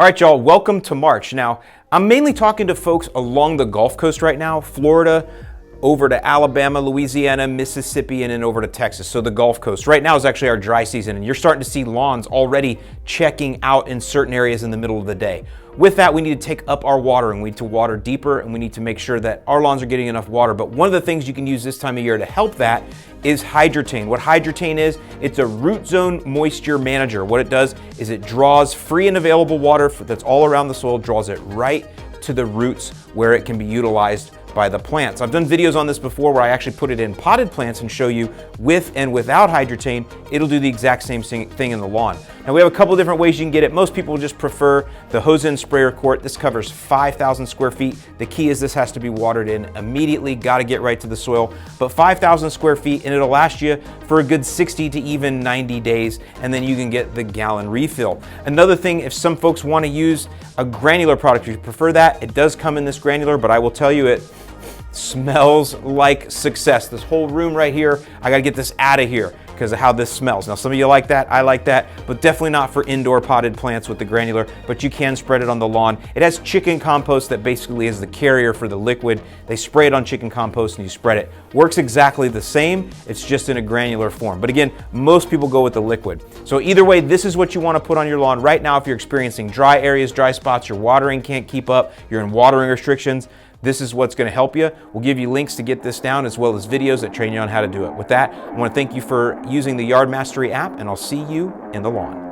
All right, y'all, welcome to March. Now, I'm mainly talking to folks along the Gulf Coast right now, Florida, over to Alabama, Louisiana, Mississippi, and then over to Texas. So the Gulf Coast. Right now is actually our dry season, and you're starting to see lawns already checking out in certain areas in the middle of the day. With that, we need to take up our watering. We need to water deeper, and we need to make sure that our lawns are getting enough water. But one of the things you can use this time of year to help that is Hydretain. What Hydretain is, it's a root zone moisture manager. What it does is it draws free and available water that's all around the soil, draws it right to the roots where it can be utilized by the plants. I've done videos on this before where I actually put it in potted plants and show you with and without Hydretain, it'll do the exact same thing in the lawn. Now we have a couple different ways you can get it. Most people just prefer the hose-in sprayer quart. This covers 5,000 square feet. The key is this has to be watered in immediately, gotta get right to the soil. But 5,000 square feet and it'll last you for a good 60 to even 90 days, and then you can get the gallon refill. Another thing, if some folks wanna use a granular product, if you prefer that, it does come in this granular, but I will tell you it smells like success. This whole room right here, I gotta get this out of here because of how this smells. Now some of you like that, I like that, but definitely not for indoor potted plants with the granular, but you can spread it on the lawn. It has chicken compost that basically is the carrier for the liquid. They spray it on chicken compost and you spread it. Works exactly the same, it's just in a granular form. But again, most people go with the liquid. So either way, this is what you wanna put on your lawn right now if you're experiencing dry areas, dry spots, your watering can't keep up, you're in watering restrictions. This is what's going to help you. We'll give you links to get this down as well as videos that train you on how to do it. With that, I want to thank you for using the Yard Mastery app, and I'll see you in the lawn.